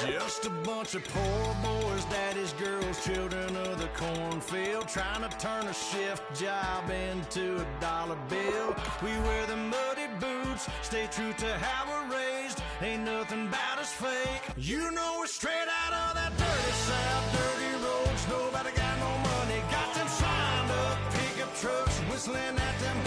Just a bunch of poor boys, daddy's girls, children of the cornfield, trying to turn a shift job into a dollar bill. We wear the muddy boots, stay true to how we're raised. Ain't nothing about us fake. You know we're straight out of that dirty South, dirty roads. Nobody got no money, got them signed up pickup trucks, whistling at them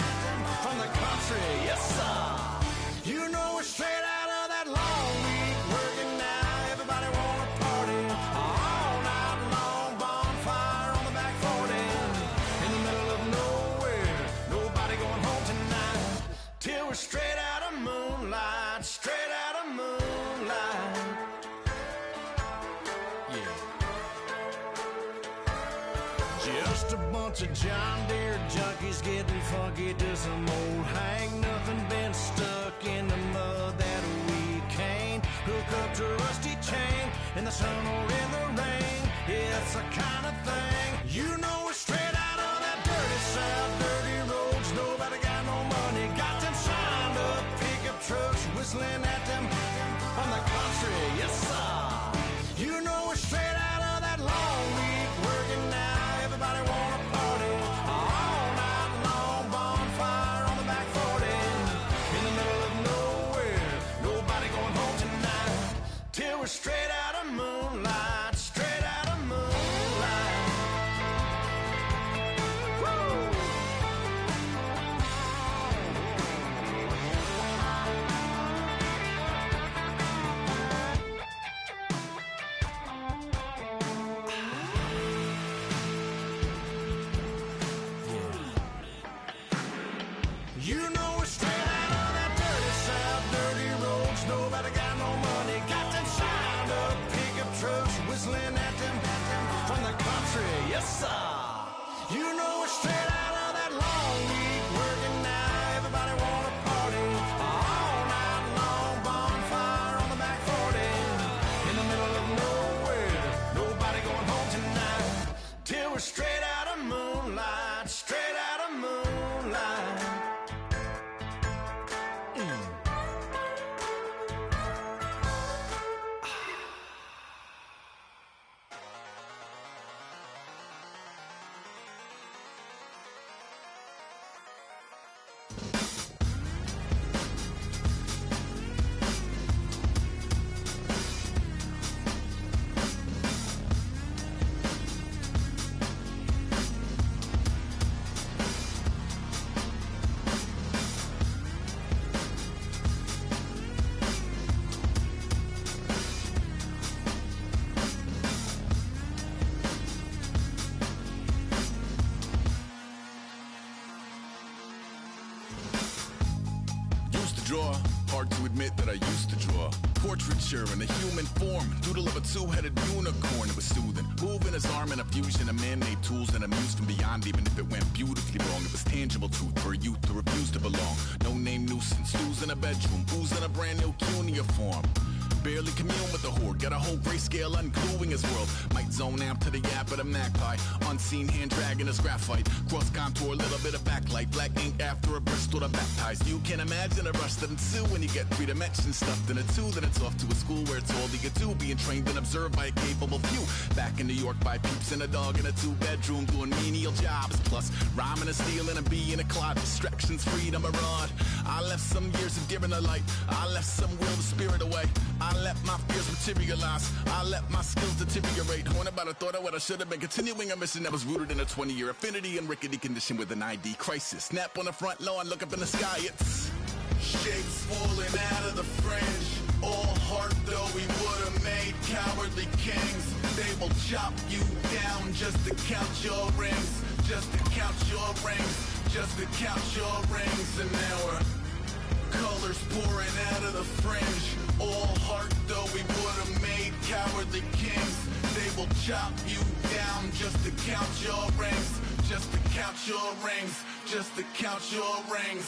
from the country. Yes, sir. You know we're straight out of that long week working now. Everybody wanna party all night long, bonfire on the back 40 in the middle of nowhere. Nobody going home tonight till we're straight out of moonlight, straight out of moonlight. Yeah. Just a bunch of John Deere junkies getting funky to some old Hank. Nothing been stuck in the mud that we can't hook up to a rusty chain in the sun or in the rain. Yeah, it's the kind of thing. You know we're straight out of that dirty South, dirty roads. Nobody got no money, got them signed up pickup trucks, whistling at them from the country. Yes, sir. You know we're straight out of that long week working now. Everybody wanna party all night long, bonfire on the back 40 in the middle of nowhere. Nobody going home tonight till we're straight out of moonlight, straight out of moonlight. Woo! You know we're straight out of that dirty South, dirty roads. Nobody got no money, got them signed up pickup trucks, whistling at them from the country. Yes, sir. You know we're straight out of that long week working now. Everybody wanna party all night long, bonfire on the back 40 in the middle of nowhere. Nobody going home tonight till we're straight out of moonlight, straight out of moonlight. Draw, hard to admit that I used to draw. Portraiture in a human form, doodle of a two-headed unicorn. It was soothing, moving his arm in a fusion of man-made tools and amused from beyond. Even if it went beautifully wrong, it was tangible truth for a youth who refused to belong. No name nuisance, who's in a bedroom, who's in a brand new cuneiform. Barely commune with the horde, got a whole grayscale ungluing his world. Might zone amp to the yap of the magpie, unseen hand dragging his graphite. Cross contour, little bit of backlight, black ink after a Bristol to baptize. You can imagine a rush that ensue when you get 3 dimensions stuffed in a 2. Then it's off to a school where it's all you can do, being trained and observed by a capable few. Back in New York by peeps and a dog in a 2-bedroom doing menial jobs. Plus rhyming and stealing a bee in a clod, distractions, freedom, a rod. I left some years of giving a light, I left some will the spirit away. I let my fears materialize, I let my skills deteriorate. Horn about a thought of what I should have been, continuing a mission that was rooted in a 20-year affinity and rickety condition with an ID crisis. Snap on the front lawn, look up in the sky, it's shapes falling out of the fringe. All heart though we would have made cowardly kings. They will chop you down just to count your rings, just to count your rings, just to count your rings. And now we're colors pouring out of the fringe. All heart though we would have made cowardly kings. They will chop you down just to count your rings, just to count your rings, just to count your rings.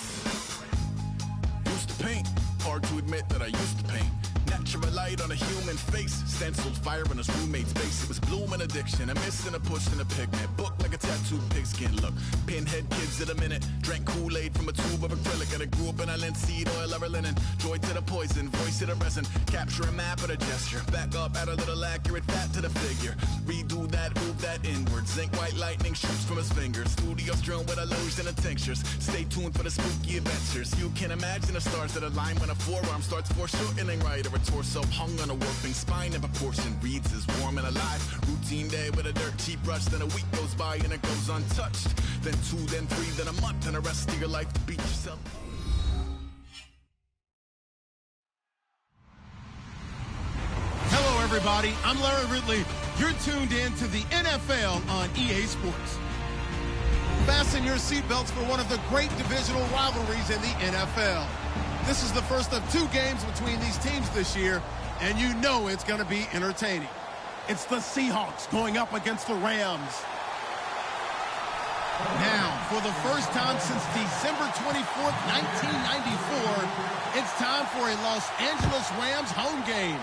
Used to paint, hard to admit that I used to paint. Natural light on a human face, stenciled fire in his roommate's face. It was blooming addiction, a miss and a push and a pigment. Book like a tattooed pigskin look. Pinhead kids at a minute, drank Kool-Aid from a tube of acrylic. that I grew up in. I lent seed oil, ever linen. Joy to the poison, voice to the resin. Capture a map of a gesture. Back up, add a little accurate fat to the figure. Redo that, move that inward. Zinc white lightning shoots from his fingers. Studio strewn with a lotion and tinctures. Stay tuned for the spooky adventures. You can imagine the stars that align when a forearm starts foreshortening right, or a torso hung on a warping spine in proportion. Reads as warm and alive. Routine day with a dirt cheap brush. Then a week goes by and it goes untouched. Then 2, then 3, then a month, and the rest of your life to beat yourself. Hello, everybody. I'm Larry Ridley. You're tuned in to the NFL on EA Sports. Fasten your seatbelts for one of the great divisional rivalries in the NFL. This is the first of 2 games between these teams this year, and you know it's going to be entertaining. It's the Seahawks going up against the Rams. Now, for the first time since December 24th, 1994, it's time for a Los Angeles Rams home game.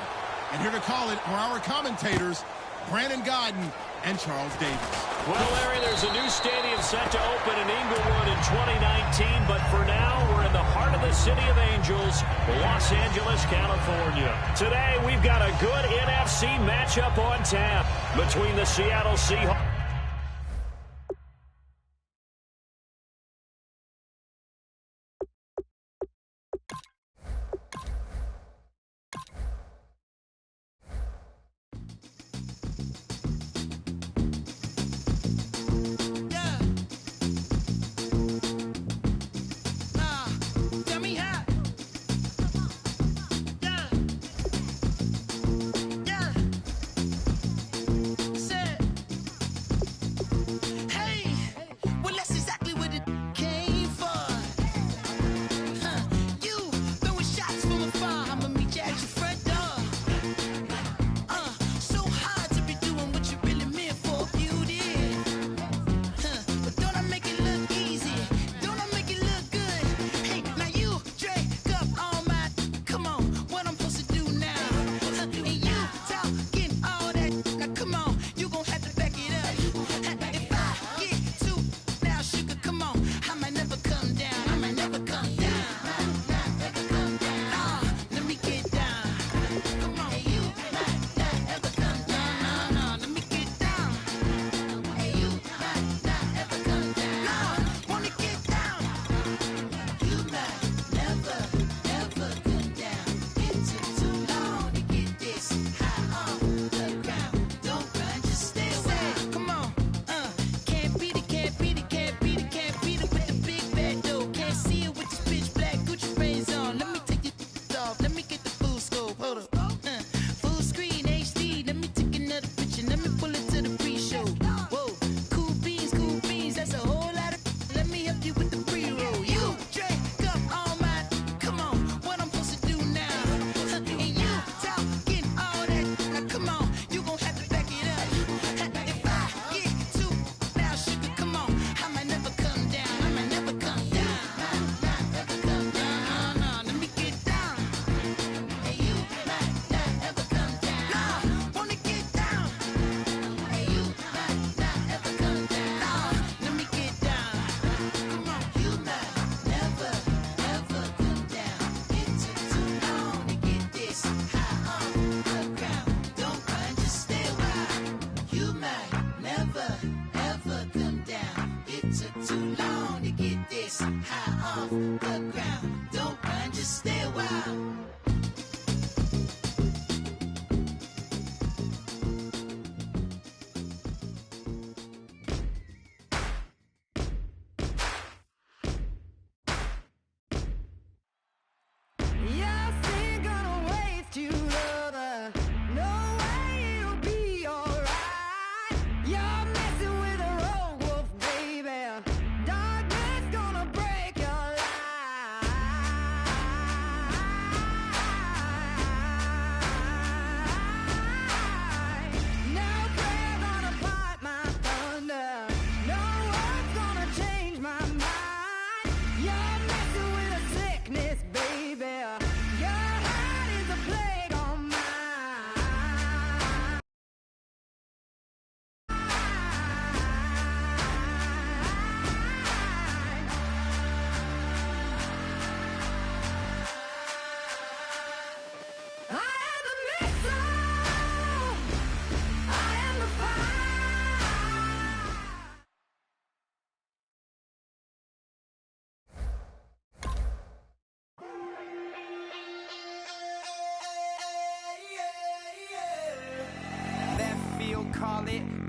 And here to call it are our commentators, Brandon Gaudin and Charles Davis. Well, Larry, there's a new stadium set to open in Inglewood in 2019, but for now, we're in the heart of the City of Angels, Los Angeles, California. Today, we've got a good NFC matchup on tap between the Seattle Seahawks.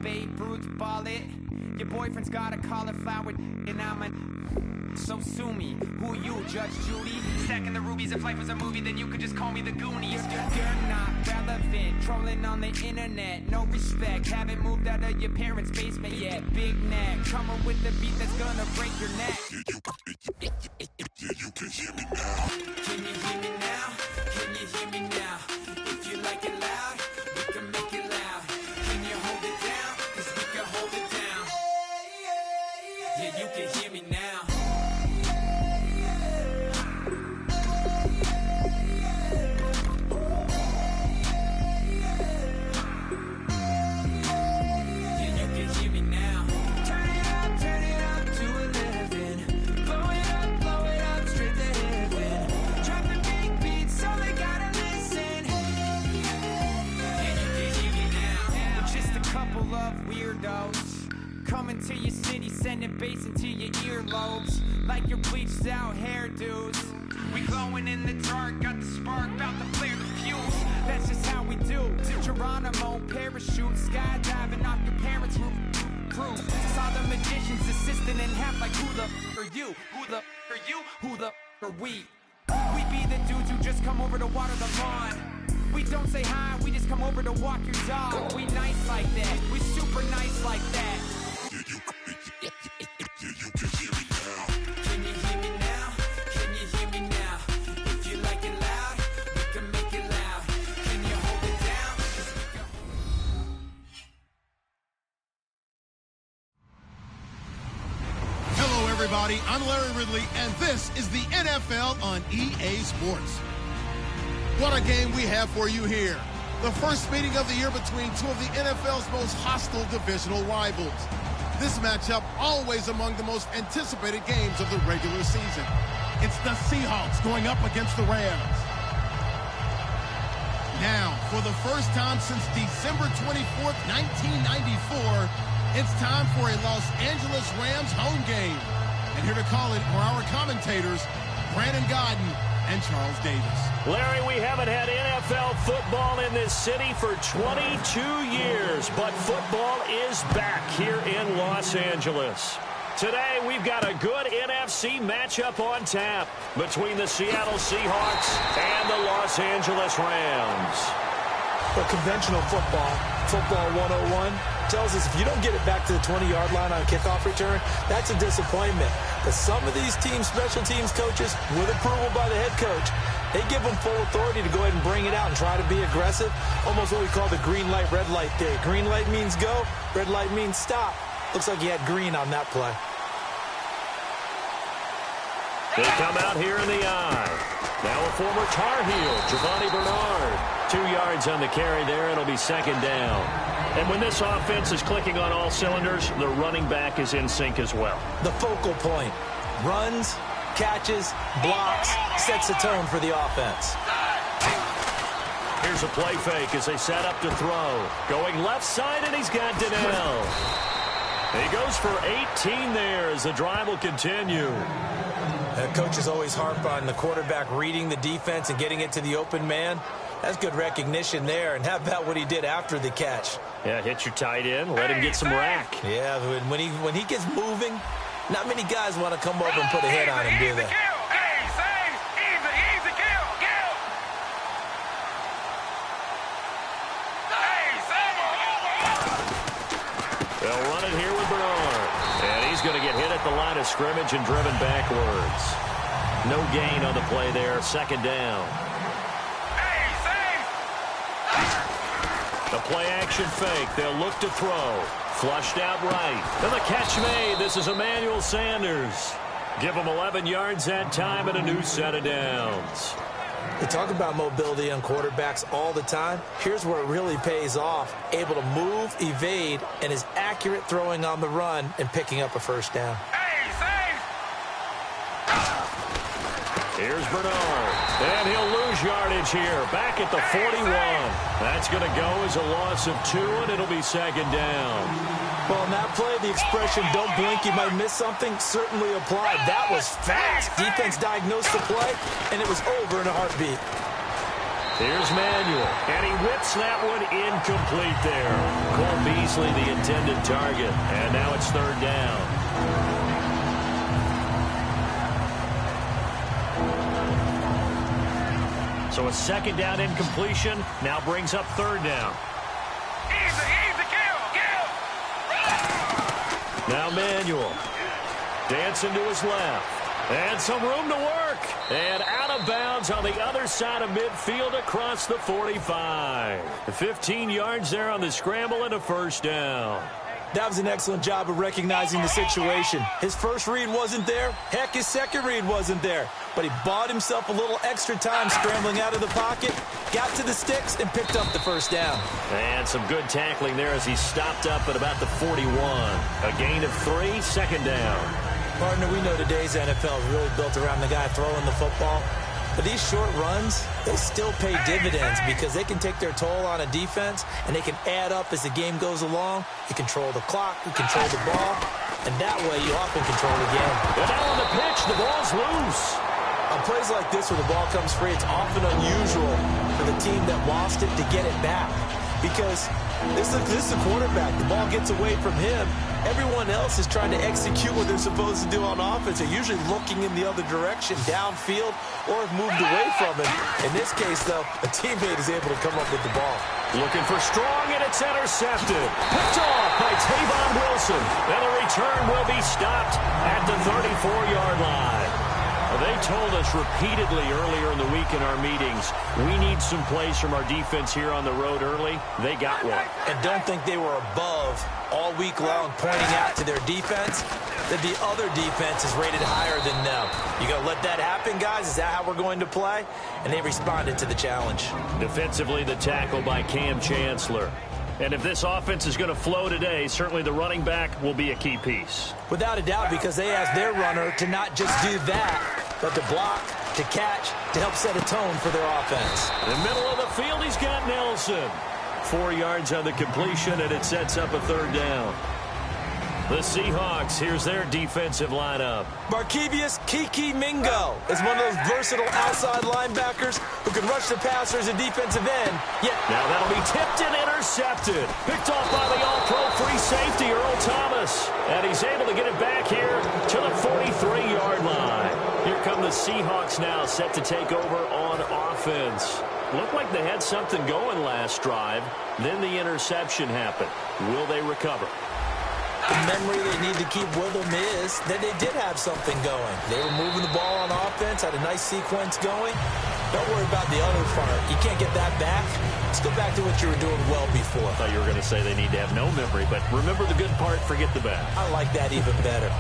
Babe Ruth ball it. Your boyfriend's got a cauliflower and I'm a... So sue me, who you, Judge Judy? Stacking the rubies, if life was a movie, then you could just call me the Goonies. You're not relevant, trolling on the internet, no respect. Haven't moved out of your parents' basement yet. Big neck, coming with the beat that's gonna break your neck. You can hear me now. Can you hear me now? Can you hear me now? If you like it loud, we can make it loud. Can you hold it down? 'Cause we can hold it down. Yeah, you can hear me now. Coming to your city, sending bass into your earlobes, like your bleached out hairdos. We glowing in the dark, got the spark, about to flare the fuse. That's just how we do. Geronimo, parachute, skydiving off your parents' roof. Crew, saw the magician's assistant in half, like who the are you? Who the are you? Who the are we? We be the dudes who just come over to water the lawn. We don't say hi, we just come over to walk your dog. We nice like that, we super nice like that. You can hear me now. Can you hear me now? Can you hear me now? If you like it loud, we can make it loud. Can you hold it down? 'Cause we can... Hello, everybody. I'm Larry Ridley, and this is the NFL on EA Sports. What a game we have for you here. The first meeting of the year between two of the NFL's most hostile divisional rivals. This matchup always among the most anticipated games of the regular season. It's the Seahawks going up against the Rams. Now, for the first time since December 24th, 1994, it's time for a Los Angeles Rams home game. And here to call it are our commentators, Brandon Godden and Charles Davis. Larry, we haven't had NFL football in this city for 22 years, but football is back here in Los Angeles. Today, we've got a good NFC matchup on tap between the Seattle Seahawks and the Los Angeles Rams. But conventional football 101, tells us if you don't get it back to the 20-yard line on a kickoff return, that's a disappointment. But some of these teams, special teams coaches, with approval by the head coach, they give them full authority to go ahead and bring it out and try to be aggressive. Almost what we call the green light, red light theory. Green light means go, red light means stop. Looks like he had green on that play. They come out here in the eye. Now a former Tar Heel, Giovanni Bernard. 2 yards on the carry there. It'll be second down. And when this offense is clicking on all cylinders, the running back is in sync as well. The focal point. Runs, catches, blocks, sets the tone for the offense. Here's a play fake as they set up to throw. Going left side, and he's got Donnell. He goes for 18 there as the drive will continue. Coaches always harp on the quarterback reading the defense and getting it to the open man. That's good recognition there. And how about what he did after the catch? Yeah, hit your tight end, let him get some rack. Yeah, when he gets moving, not many guys want to come over and put a hit on him, do they? They'll run it here with Bernard. And he's going to get hit at the line of scrimmage and driven backwards. No gain on the play there. Second down. The play-action fake. They'll look to throw. Flushed out right. And the catch made. This is Emmanuel Sanders. Give him 11 yards that time and a new set of downs. We talk about mobility on quarterbacks all the time. Here's where it really pays off. Able to move, evade, and is accurate throwing on the run and picking up a first down. Here's Bernard. And he'll lose yardage here. Back at the 41. That's going to go as a loss of 2, and it'll be second down. Well, in that play, the expression, don't blink, you might miss something, certainly applied. That was fast. Defense diagnosed the play, and it was over in a heartbeat. Here's Manuel, and he whips that one incomplete there. Cole Beasley, the intended target, and now it's third down. So a second down incompletion now brings up third down. Easy, kill. Now Manuel, dancing to his left. And some room to work. And out of bounds on the other side of midfield across the 45. 15 yards there on the scramble and a first down. That was an excellent job of recognizing the situation. His first read wasn't there. Heck, his second read wasn't there. But he bought himself a little extra time scrambling out of the pocket, got to the sticks, and picked up the first down. And some good tackling there as he stopped up at about the 41. A gain of 3, second down. Partner, we know today's NFL is really built around the guy throwing the football. But these short runs, they still pay dividends because they can take their toll on a defense, and they can add up as the game goes along. You control the clock, you control the ball, and that way you often control the game. And now on the pitch, the ball's loose. On plays like this where the ball comes free, it's often unusual for the team that lost it to get it back because this is the quarterback. The ball gets away from him. Everyone else is trying to execute what they're supposed to do on offense. They're usually looking in the other direction, downfield, or have moved away from him. In this case, though, a teammate is able to come up with the ball. Looking for strong, and it's intercepted. Picked off by Tavon Wilson. And the return will be stopped at the 34-yard line. They told us repeatedly earlier in the week in our meetings, we need some plays from our defense here on the road early. They got one. And don't think they were above all week long pointing out to their defense that the other defense is rated higher than them. You going to let that happen, guys? Is that how we're going to play? And they responded to the challenge. Defensively, the tackle by Cam Chancellor. And if this offense is going to flow today, certainly the running back will be a key piece. Without a doubt, because they asked their runner to not just do that, but to block, to catch, to help set a tone for their offense. In the middle of the field, he's got Nelson. 4 yards on the completion, and it sets up a third down. The Seahawks, here's their defensive lineup. Barkevius Kiki Mingo is one of those versatile outside linebackers who can rush the passers and defensive end. Now that'll be tipped and intercepted. Picked off by the all-pro free safety, Earl Thomas. And he's able to get it back here to the 43-yard line. Here come the Seahawks now, set to take over on offense. Looked like they had something going last drive. Then the interception happened. Will they recover? The memory they need to keep with them is that they did have something going. They were moving the ball on offense, had a nice sequence going. Don't worry about the other part. You can't get that back. Let's go back to what you were doing well before. I thought you were going to say they need to have no memory, but remember the good part, forget the bad. I like that even better.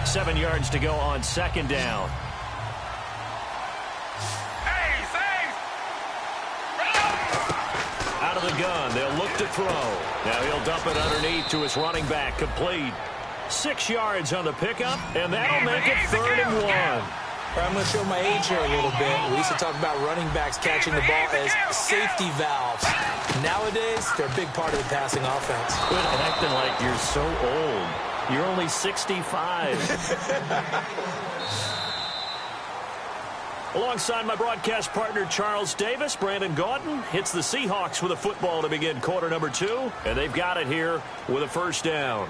Seven yards to go on second down. Out of the gun, they'll look to throw. Now he'll dump it underneath to his running back, complete. 6 yards on the pickup, and that'll make it 3rd and 1. I'm going to show my age here a little bit. We used to talk about running backs catching the ball as safety valves. Nowadays, they're a big part of the passing offense. Quit acting like you're so old. You're only 65. Alongside my broadcast partner, Charles Davis, Brandon Gaudin hits the Seahawks with a football to begin quarter number 2, and they've got it here with a first down.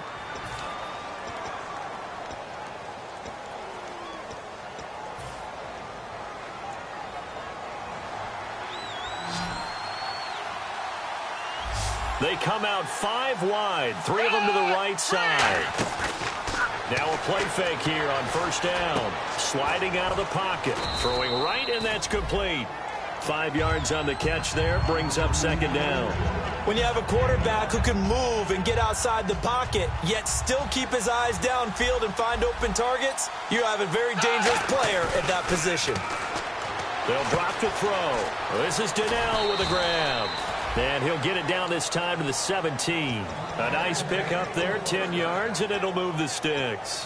They come out 5 wide, 3 of them to the right side. Now a play fake here on first down. Sliding out of the pocket. Throwing right, and that's complete. 5 yards on the catch there. Brings up second down. When you have a quarterback who can move and get outside the pocket, yet still keep his eyes downfield and find open targets, you have a very dangerous player at that position. They'll drop to throw. This is Donnell with a grab. And he'll get it down this time to the 17. A nice pick up there, 10 yards, and it'll move the sticks.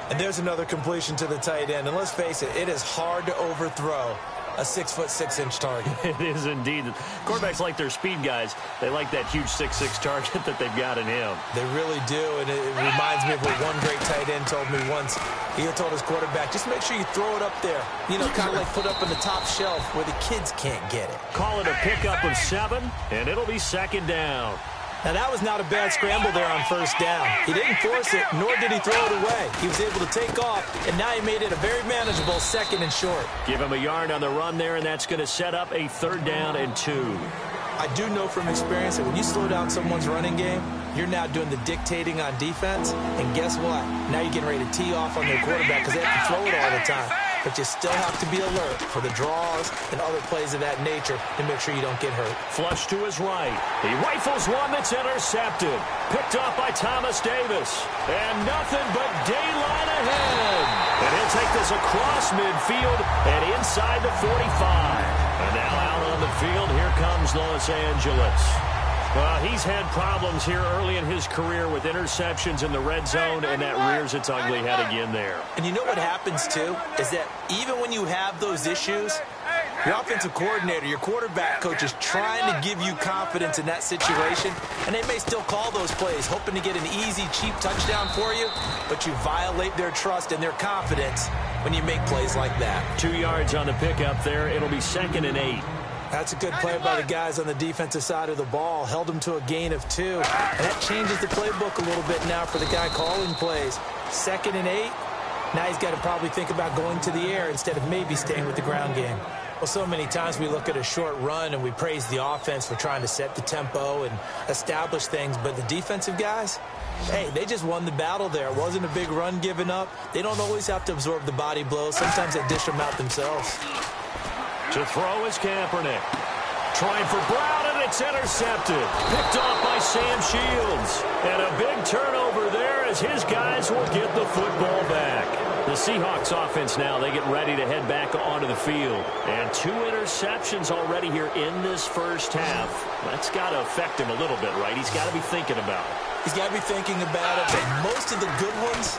And there's another completion to the tight end. And let's face it, it is hard to overthrow a 6'6" target. It is indeed. Quarterbacks like their speed guys. They like that huge 6'6" target that they've got in him. They really do, and it reminds me of what one great tight end told me once. He told his quarterback, just make sure you throw it up there. You know, kind of like put up in the top shelf where the kids can't get it. Call it a pickup of 7, and it'll be 2nd down. Now, that was not a bad scramble there on 1st down. He didn't force it, nor did he throw it away. He was able to take off, and now he made it a very manageable 2nd and short. Give him a yard on the run there, and that's going to set up a 3rd down and 2. I do know from experience that when you slow down someone's running game, you're now doing the dictating on defense, and guess what? Now you're getting ready to tee off on their quarterback because they have to throw it all the time. But you still have to be alert for the draws and other plays of that nature to make sure you don't get hurt. Flush to his right. He rifles one that's intercepted. Picked off by Thomas Davis. And nothing but daylight ahead. And he'll take this across midfield and inside the 45. And now out on the field, here comes Los Angeles. Well, he's had problems here early in his career with interceptions in the red zone, and that rears its ugly head again there. And you know what happens, too, is that even when you have those issues, your offensive coordinator, your quarterback coach is trying to give you confidence in that situation, and they may still call those plays, hoping to get an easy, cheap touchdown for you, but you violate their trust and their confidence when you make plays like that. 2 yards on the pickup there. It'll be 2nd and 8. That's a good play by the guys on the defensive side of the ball. Held them to a gain of 2. And that changes the playbook a little bit now for the guy calling plays. 2nd and 8. Now he's got to probably think about going to the air instead of maybe staying with the ground game. Well, so many times we look at a short run and we praise the offense for trying to set the tempo and establish things. But the defensive guys, hey, they just won the battle there. It wasn't a big run given up. They don't always have to absorb the body blows. Sometimes they dish them out themselves. To throw is Kaepernick. Trying for Brown, and it's intercepted. Picked off by Sam Shields. And a big turnover there as his guys will get the football back. The Seahawks offense now, they get ready to head back onto the field. And 2 interceptions already here in this first half. That's got to affect him a little bit, right? He's got to be thinking about it. He's got to be thinking about it, but most of the good ones,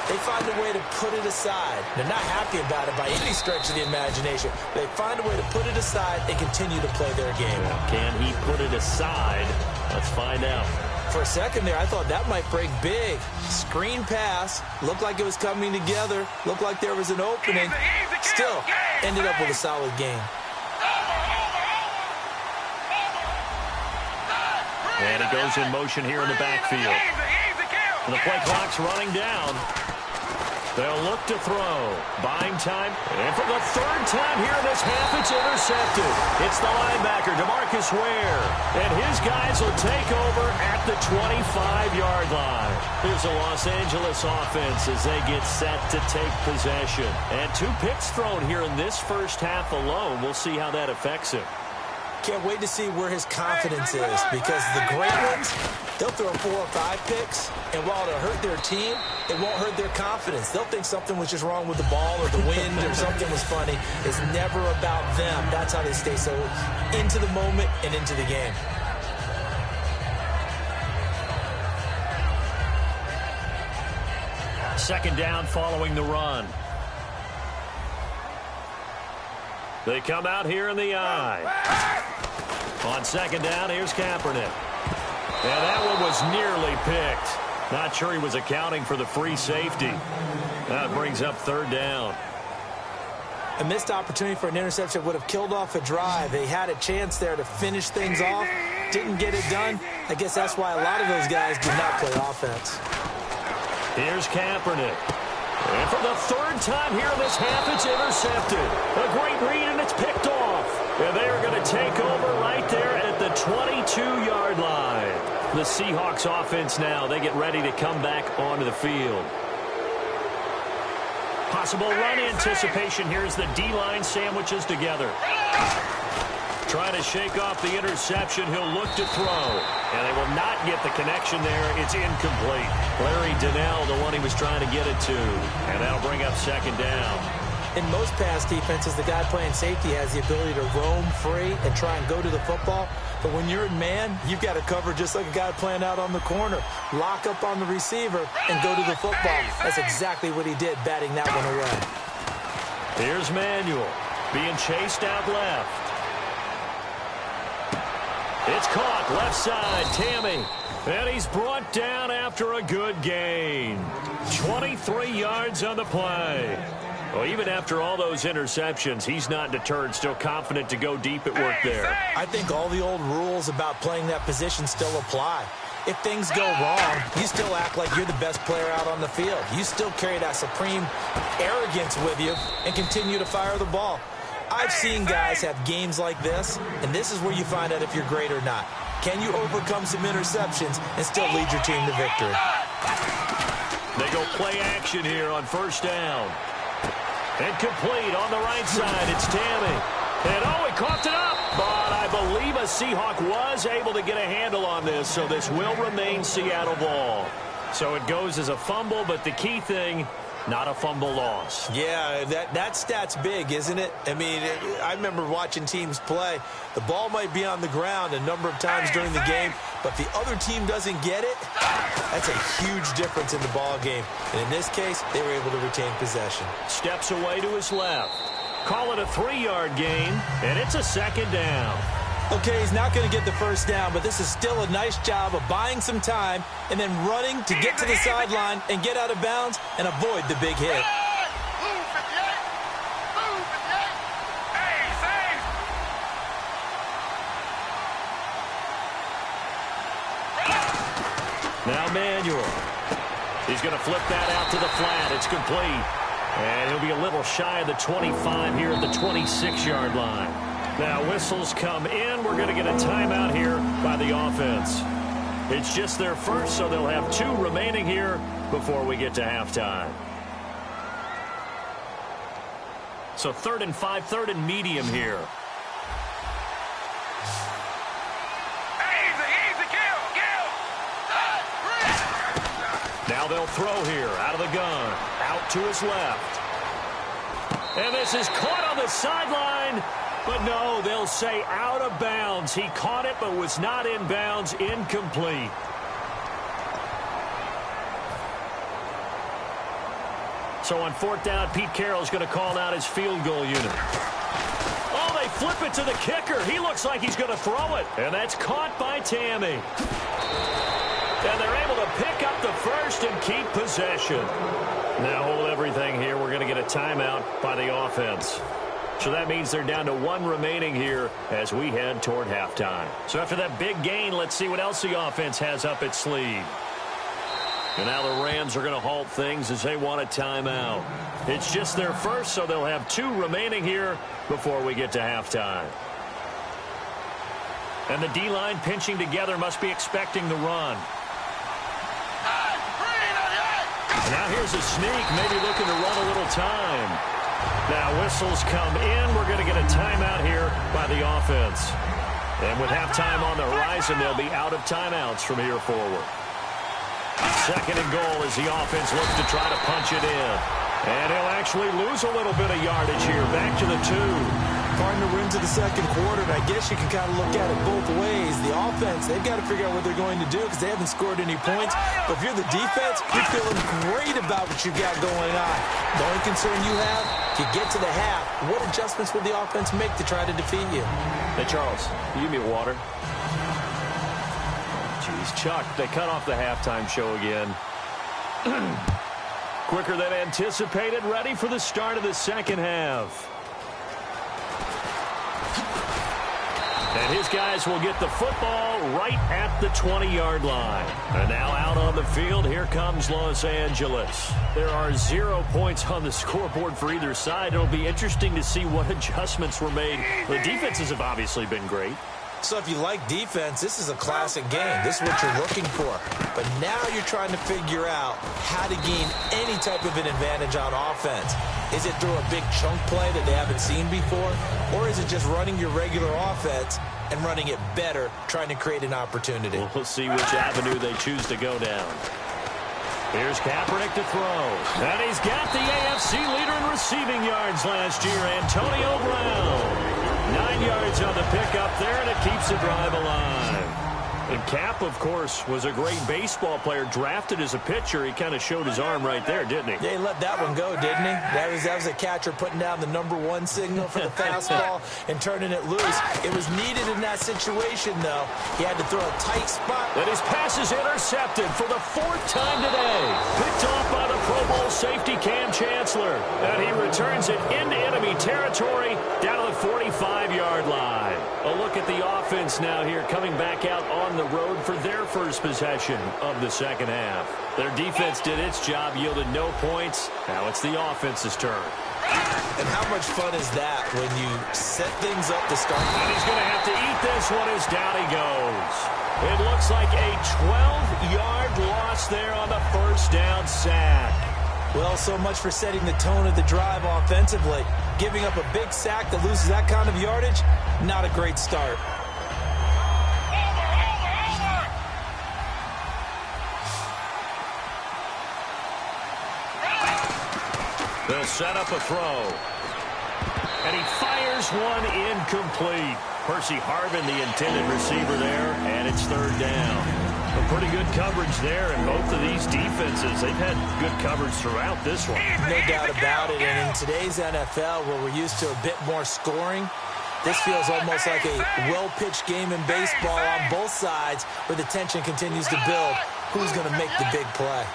they find a way to put it aside. They're not happy about it by any stretch of the imagination. They find a way to put it aside and continue to play their game. Can he put it aside? Let's find out. For a second there, I thought that might break big. Screen pass. Looked like it was coming together. Looked like there was an opening. Still, ended up with a solid game. And he goes in motion here in the backfield. And the play clock's running down. They'll look to throw. Buying time. And for the 3rd time here in this half, it's intercepted. It's the linebacker, DeMarcus Ware. And his guys will take over at the 25-yard line. Here's the Los Angeles offense as they get set to take possession. And 2 picks thrown here in this first half alone. We'll see how that affects him. Can't wait to see where his confidence is, because the great ones, they'll throw 4 or 5 picks, and while it'll hurt their team, it won't hurt their confidence. They'll think something was just wrong with the ball or the wind or something was funny. It's never about them. That's how they stay so into the moment and into the game. Second down following the run. They come out here in the eye. On 2nd down, here's Kaepernick. And that one was nearly picked. Not sure he was accounting for the free safety. That brings up 3rd down. A missed opportunity for an interception would have killed off a drive. They had a chance there to finish things off. Didn't get it done. I guess that's why a lot of those guys did not play offense. Here's Kaepernick. And for the 3rd time here in this half, it's intercepted. A great read, and it's picked off. And they are going to take over right there at the 22-yard line. The Seahawks offense now, they get ready to come back onto the field. Possible run anticipation here as the D-line sandwiches together. Trying to shake off the interception. He'll look to throw. And they will not get the connection there. It's incomplete. Larry Donnell, the one he was trying to get it to. And that'll bring up 2nd down. In most pass defenses, the guy playing safety has the ability to roam free and try and go to the football. But when you're in man, you've got to cover just like a guy playing out on the corner. Lock up on the receiver and go to the football. That's exactly what he did, batting that one away. Here's Manuel. being chased out left. It's caught left side, Tammy. And he's brought down after a good gain. 23 yards on the play. Well, even after all those interceptions, he's not deterred, still confident to go deep at work there. I think all the old rules about playing that position still apply. If things go wrong, you still act like you're the best player out on the field. You still carry that supreme arrogance with you and continue to fire the ball. I've seen guys have games like this, and this is where you find out if you're great or not. Can you overcome some interceptions and still lead your team to victory? They go play action here on first down. And complete on the right side. It's Tammy. And he coughed it up. But I believe a Seahawk was able to get a handle on this, so this will remain Seattle ball. So it goes as a fumble, but the key thing, not a fumble loss. Yeah, that stat's big, isn't it? I mean, I remember watching teams play. The ball might be on the ground a number of times during the game, but the other team doesn't get it. That's a huge difference in the ball game. And in this case, they were able to retain possession. Steps away to his left. Call it a 3-yard gain, and it's a second down. Okay, he's not going to get the first down, but this is still a nice job of buying some time and then running to get to the sideline and get out of bounds and avoid the big hit. Now Manuel. He's going to flip that out to the flat. It's complete. And he'll be a little shy of the 25 here at the 26-yard line. Now whistles come in. We're going to get a timeout here by the offense. It's just their first, so they'll have 2 remaining here before we get to halftime. So 3rd and 5, 3rd and medium here. Now they'll throw here out of the gun. Out to his left. And this is caught on the sideline. But no, they'll say out of bounds. He caught it but was not in bounds. Incomplete. So on 4th down, Pete Carroll's going to call out his field goal unit. Oh, they flip it to the kicker. He looks like he's going to throw it. And that's caught by Tammy. And they're able to pick up the first and keep possession. Now hold everything here. We're going to get a timeout by the offense. So that means they're down to 1 remaining here as we head toward halftime. So after that big gain, let's see what else the offense has up its sleeve. And now the Rams are going to halt things as they want a timeout. It's just their first, so they'll have 2 remaining here before we get to halftime. And the D-line pinching together must be expecting the run. Now here's a sneak, maybe looking to run a little time. Now whistles come in. We're going to get a timeout here by the offense. And with halftime on the horizon, they'll be out of timeouts from here forward. 2nd and goal as the offense looks to try to punch it in. And he'll actually lose a little bit of yardage here. Back to the 2. Partner, we're into the 2nd quarter, and I guess you can kind of look at it both ways. The offense, they've got to figure out what they're going to do because they haven't scored any points. But if you're the defense, you're feeling great about what you've got going on. The only concern you have, if you get to the half, what adjustments will the offense make to try to defeat you? Hey, Charles, can you give me water? Jeez, Chuck, they cut off the halftime show again. Quicker than anticipated, ready for the start of the 2nd half. And his guys will get the football right at the 20-yard line. And now out on the field, here comes Los Angeles. There are 0 points on the scoreboard for either side. It'll be interesting to see what adjustments were made. The defenses have obviously been great. So if you like defense, this is a classic game. This is what you're looking for. But now you're trying to figure out how to gain any type of an advantage on offense. Is it through a big chunk play that they haven't seen before? Or is it just running your regular offense and running it better, trying to create an opportunity? We'll see which avenue they choose to go down. Here's Kaepernick to throw. And he's got the AFC leader in receiving yards last year, Antonio Brown. 9 yards on the pickup there, and it keeps the drive alive. And Cap, of course, was a great baseball player, drafted as a pitcher. He kind of showed his arm right there, didn't he? Yeah, he let that one go, didn't he? That was a catcher putting down the #1 signal for the fastball and turning it loose. It was needed in that situation, though. He had to throw a tight spot. And his pass is intercepted for the 4th time today. Picked off by the Pro Bowl safety Cam Chancellor. And he returns it into enemy territory down to the 45-yard line. A look at the offense now here, coming back out on the road for their first possession of the second half. Their defense did its job, yielded no points. Now it's the offense's turn. And how much fun is that when you set things up to start? And he's going to have to eat this one as down he goes. It looks like a 12-yard loss there on the first down sack. Well, so much for setting the tone of the drive offensively. Giving up a big sack that loses that kind of yardage, not a great start. They'll set up a throw. And he fires one incomplete. Percy Harvin, the intended receiver there, and it's 3rd down. A pretty good coverage there, and both of these defenses, they've had good coverage throughout this one. No doubt about it, and in today's NFL, where we're used to a bit more scoring, this feels almost like a well-pitched game in baseball on both sides, where the tension continues to build. Who's going to make the big play?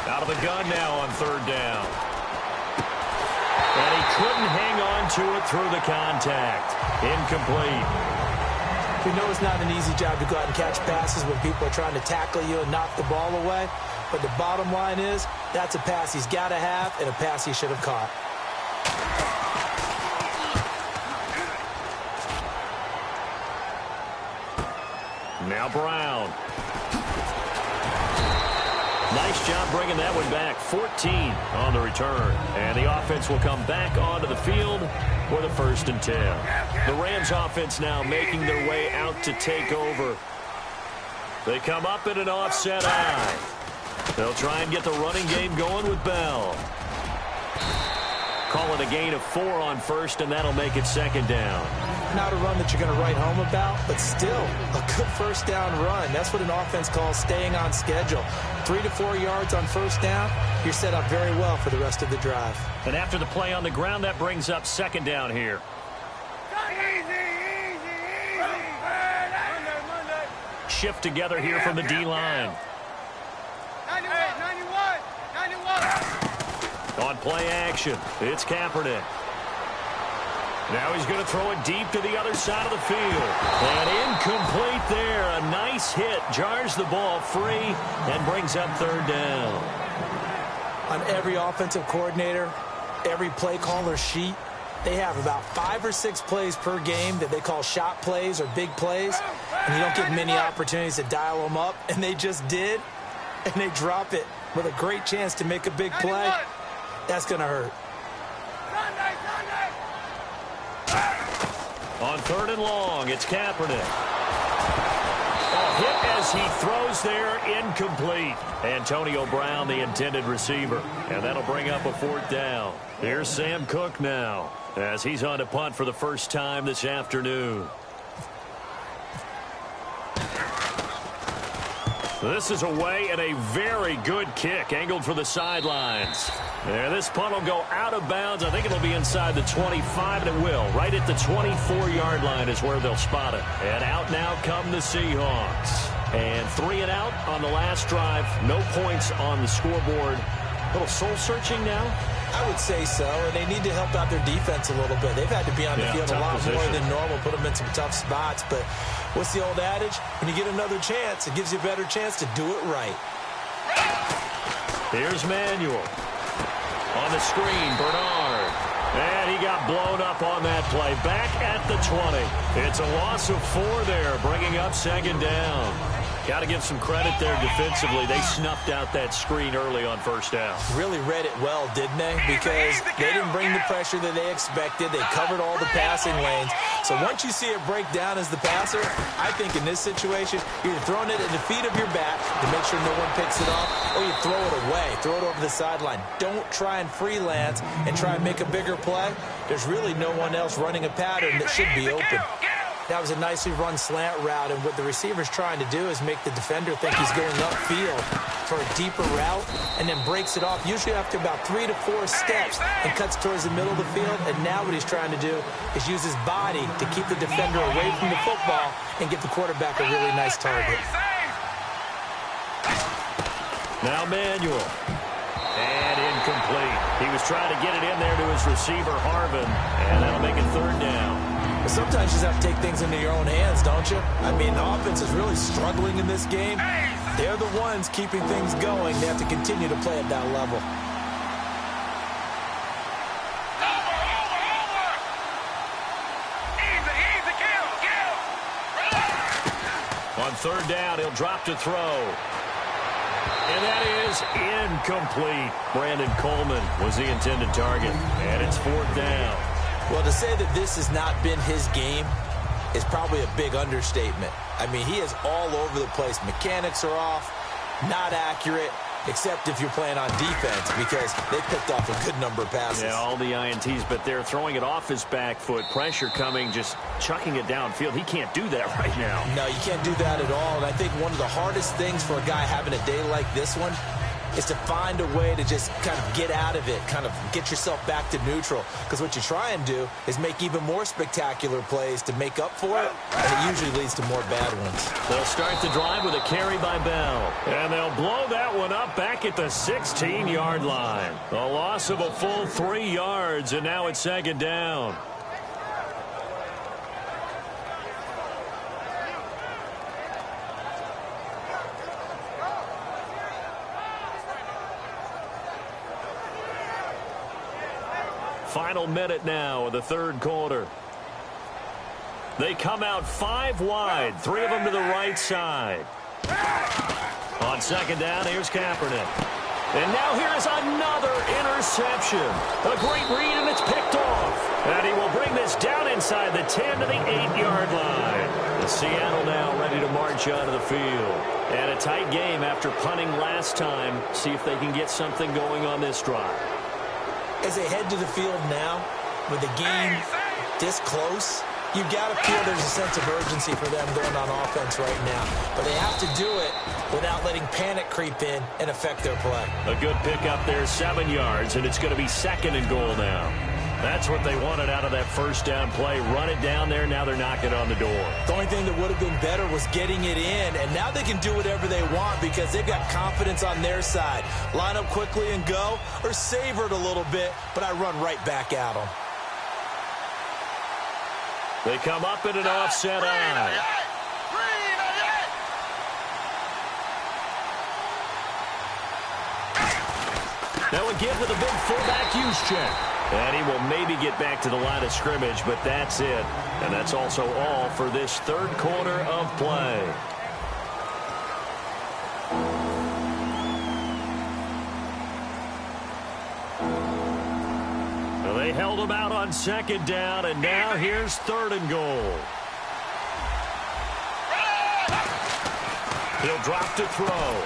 Out of the gun now on 3rd down. And he couldn't hang on to it through the contact. Incomplete. We know it's not an easy job to go out and catch passes when people are trying to tackle you and knock the ball away. But the bottom line is, that's a pass he's got to have and a pass he should have caught. Now Brown. Nice job bringing that one back. 14 on the return. And the offense will come back onto the field for the 1st and 10. The Rams offense now making their way out to take over. They come up in an offset eye. They'll try and get the running game going with Bell. Call it a gain of 4 on 1st, and that'll make it 2nd down. Not a run that you're going to write home about, but still a good 1st down run. That's what an offense calls staying on schedule. 3 to 4 yards on 1st down, you're set up very well for the rest of the drive. And after the play on the ground, that brings up 2nd down here. Shift together here from the D-line. 91. On play action, it's Kaepernick. Now he's going to throw it deep to the other side of the field. And incomplete there. A nice hit. Jars the ball free and brings up 3rd down. On every offensive coordinator, every play caller sheet, they have about 5 or 6 plays per game that they call shot plays or big plays. And you don't get many opportunities to dial them up. And they just did. And they drop it with a great chance to make a big play. That's going to hurt. On 3rd and long, it's Kaepernick. A hit as he throws there, incomplete. Antonio Brown, the intended receiver. And that'll bring up a 4th down. Here's Sam Cook now, as he's on to punt for the first time this afternoon. This is away and a very good kick, angled for the sidelines. And this punt will go out of bounds. I think it'll be inside the 25, and it will. Right at the 24-yard line is where they'll spot it. And out now come the Seahawks. And 3 and out on the last drive. No points on the scoreboard. A little soul-searching now? I would say so, and they need to help out their defense a little bit. They've had to be on the field a lot more than normal, put them in some tough spots. But what's the old adage? When you get another chance, it gives you a better chance to do it right. Here's Manuel. On the screen, Bernard. And he got blown up on that play. Back at the 20. It's a loss of 4 there, bringing up 2nd down. Got to give some credit there defensively. They snuffed out that screen early on 1st down. Really read it well, didn't they? Because they didn't bring the pressure that they expected. They covered all the passing lanes. So once you see it break down as the passer, I think in this situation, you're throwing it at the feet of your back to make sure no one picks it off, or you throw it away, throw it over the sideline. Don't try and freelance and try and make a bigger play. There's really no one else running a pattern that should be open. That was a nicely run slant route, and what the receiver's trying to do is make the defender think he's going upfield for a deeper route and then breaks it off, usually after about 3 to 4 steps, and cuts towards the middle of the field. And now what he's trying to do is use his body to keep the defender away from the football and give the quarterback a really nice target. Now Manuel. And incomplete. He was trying to get it in there to his receiver, Harvin, and that'll make it third down. But sometimes you just have to take things into your own hands, don't you? I mean, the offense is really struggling in this game. They're the ones keeping things going. They have to continue to play at that level. On third down, he'll drop to throw. And that is incomplete. Brandon Coleman was the intended target. And it's fourth down. Well, to say that this has not been his game is probably a big understatement. I mean, he is all over the place. Mechanics are off, not accurate, except if you're playing on defense, because they picked off a good number of passes. Yeah, all the INTs, but they're throwing it off his back foot. Pressure coming, just chucking it downfield. He can't do that right now. No, you can't do that at all. And I think one of the hardest things for a guy having a day like this one is to find a way to just kind of get out of it, kind of get yourself back to neutral. Because what you try and do is make even more spectacular plays to make up for it, and it usually leads to more bad ones. They'll start the drive with a carry by Bell. And they'll blow that one up back at the 16-yard line. A loss of a full 3 yards, and now it's second down. Final minute now of the third quarter. They come out 5 wide, 3 of them to the right side. On second down, here's Kaepernick. And now here's another interception. A great read, and it's picked off. And he will bring this down inside the 10 to the 8-yard line. And Seattle now ready to march out of the field. And a tight game after punting last time. See if they can get something going on this drive. As they head to the field now, with the game this close, you've got to feel there's a sense of urgency for them going on offense right now. But they have to do it without letting panic creep in and affect their play. A good pickup there, 7 yards, and it's going to be second and goal now. That's what they wanted out of that first down play. Run it down there. Now they're knocking on the door. The only thing that would have been better was getting it in, and now they can do whatever they want because they've got confidence on their side. Line up quickly and go, or savor it a little bit, but I run right back at them. They come up in an offset eye. Now again with a big fullback use check. And he will maybe get back to the line of scrimmage, but that's it. And that's also all for this third quarter of play. Well, they held him out on second down, and now here's third and goal. He'll drop to throw.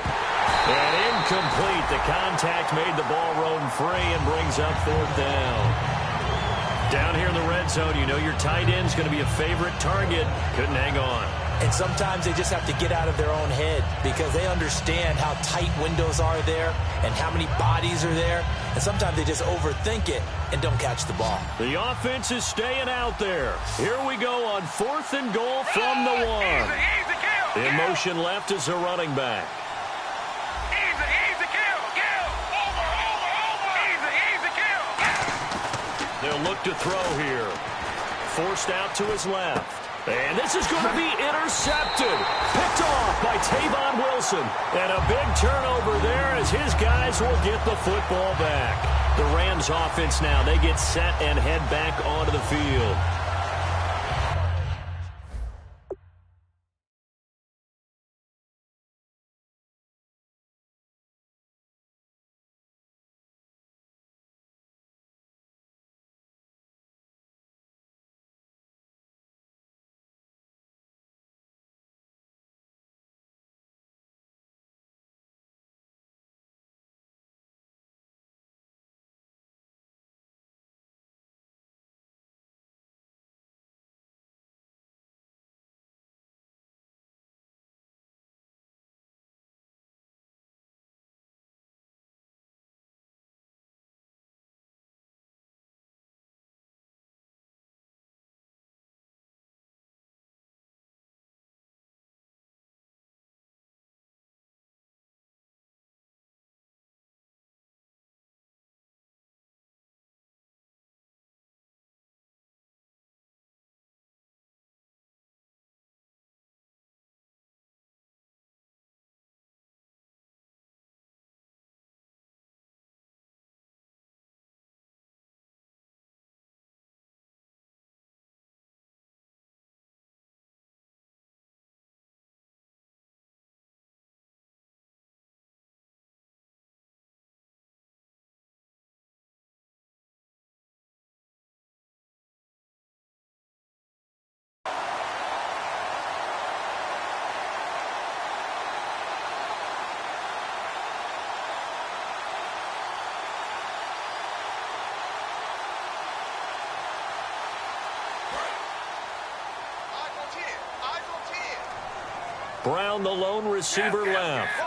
And incomplete. The contact made the ball roam free and brings up fourth down. Down here in the red zone, you know your tight end's going to be a favorite target. Couldn't hang on. And sometimes they just have to get out of their own head because they understand how tight windows are there and how many bodies are there. And sometimes they just overthink it and don't catch the ball. The offense is staying out there. Here we go on fourth and goal from the one. In motion left is a running back. They'll look to throw here. Forced out to his left. And this is going to be intercepted. Picked off by Tavon Wilson. And a big turnover there as his guys will get the football back. The Rams offense now, they get set and head back onto the field. Brown, the lone receiver left.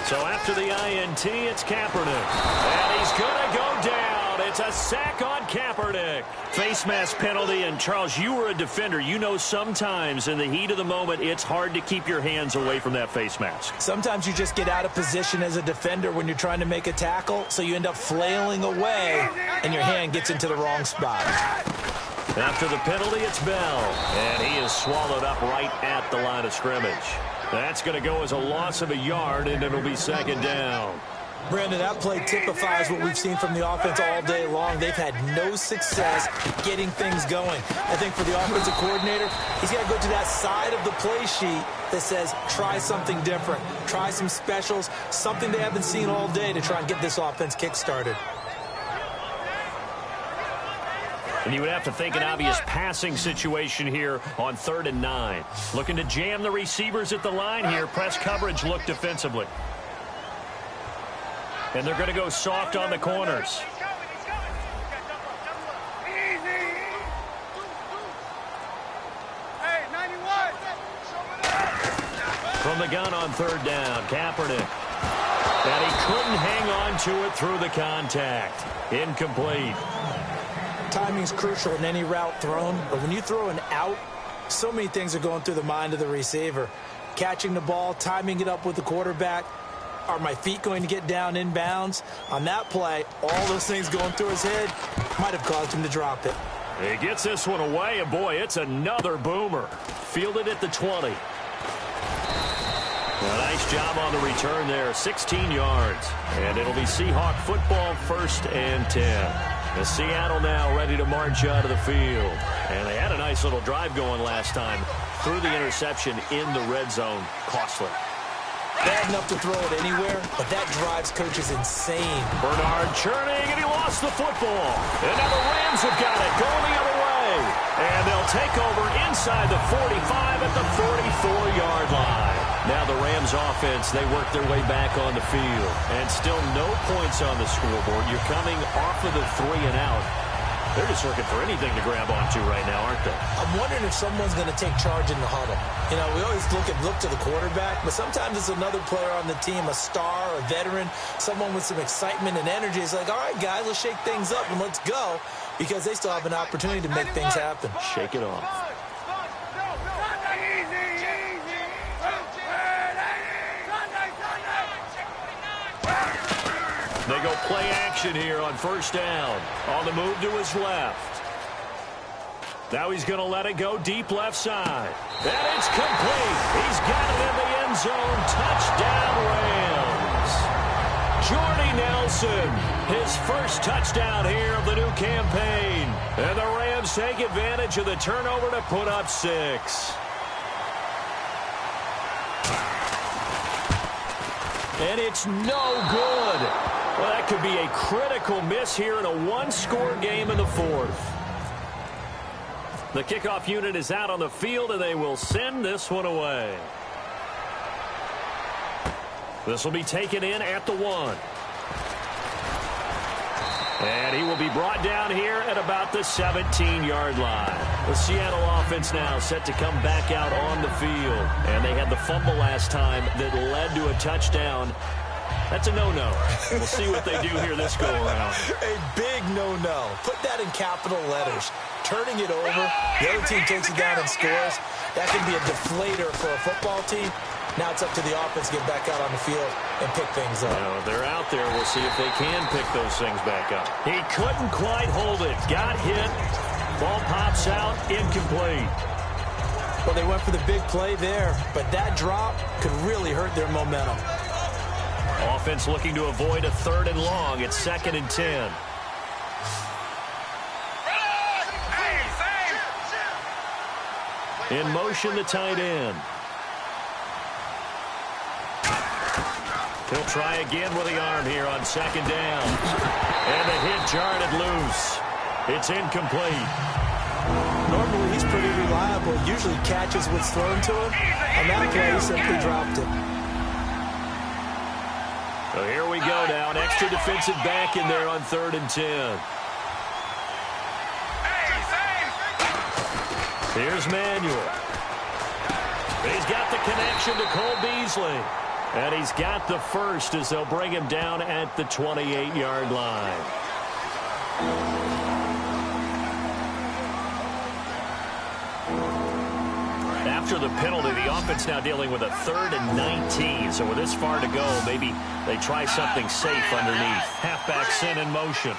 So after the INT, it's Kaepernick. And he's going to go down. It's a sack on Kaepernick. Face mask penalty. And, Charles, you were a defender. You know sometimes in the heat of the moment, it's hard to keep your hands away from that face mask. Sometimes you just get out of position as a defender when you're trying to make a tackle, so you end up flailing away, and your hand gets into the wrong spot. After the penalty, it's Bell. And he is swallowed up right at the line of scrimmage. That's going to go as a loss of a yard, and it'll be second down. Brandon, that play typifies what we've seen from the offense all day long. They've had no success getting things going. I think for the offensive coordinator, he's got to go to that side of the play sheet that says try something different, try some specials, something they haven't seen all day to try and get this offense kick-started. And you would have to think an obvious passing situation here on 3rd and 9. Looking to jam the receivers at the line here. Press coverage look defensively. And they're going to go soft on the corners. From the gun on 3rd down, Kaepernick. And he couldn't hang on to it through the contact. Incomplete. Timing's crucial in any route thrown, but when you throw an out, so many things are going through the mind of the receiver. Catching the ball, timing it up with the quarterback. Are my feet going to get down inbounds? On that play, all those things going through his head might have caused him to drop it. He gets this one away, and boy, it's another boomer. Fielded at the 20. A nice job on the return there, 16 yards. And it'll be Seahawk football, 1st and 10. The Seattle now ready to march out of the field. And they had a nice little drive going last time. Threw the interception in the red zone. Costly. Bad enough to throw it anywhere, but that drives coaches insane. Bernard churning, and he lost the football. And now the Rams have got it going the other way. And they'll take over inside the 45 at the 44-yard line. Now the Rams offense, they work their way back on the field. And still no points on the scoreboard. You're coming off of the 3 and out. They're just looking for anything to grab onto right now, aren't they? I'm wondering if someone's going to take charge in the huddle. You know, we always look to the quarterback, but sometimes it's another player on the team, a star, a veteran, someone with some excitement and energy. It's like, all right, guys, let's shake things up and let's go, because they still have an opportunity to make things happen. Shake it off. They go play action here on 1st down. On the move to his left. Now he's going to let it go deep left side. And it's complete. He's got it in the end zone. Touchdown, Rams. Jordy Nelson, his first touchdown here of the new campaign. And the Rams take advantage of the turnover to put up 6. And it's no good. Well, that could be a critical miss here in a one-score game in the 4th. The kickoff unit is out on the field, and they will send this one away. This will be taken in at the 1. And he will be brought down here at about the 17-yard line. The Seattle offense now set to come back out on the field. And they had the fumble last time that led to a touchdown. That's a no-no. We'll see what they do here this go-around. A big no-no. Put that in capital letters. Turning it over, the other team takes it down and scores. That can be a deflator for a football team. Now it's up to the offense to get back out on the field and pick things up. Now, they're out there. We'll see if they can pick those things back up. He couldn't quite hold it. Got hit. Ball pops out. Incomplete. Well, they went for the big play there, but that drop could really hurt their momentum. Offense looking to avoid a 3rd and long. It's 2nd and 10. In motion, the tight end. He'll try again with the arm here on 2nd down. And the hit jarred it loose. It's incomplete. Normally, he's pretty reliable. Usually catches what's thrown to him. On that play, he simply dropped it. So here we go now. An extra defensive back in there on 3rd and 10. Here's Manuel. He's got the connection to Cole Beasley. And he's got the first as they'll bring him down at the 28-yard line. After the penalty, the offense now dealing with a 3rd and 19. So with this far to go, maybe they try something safe underneath. Halfback sent in motion.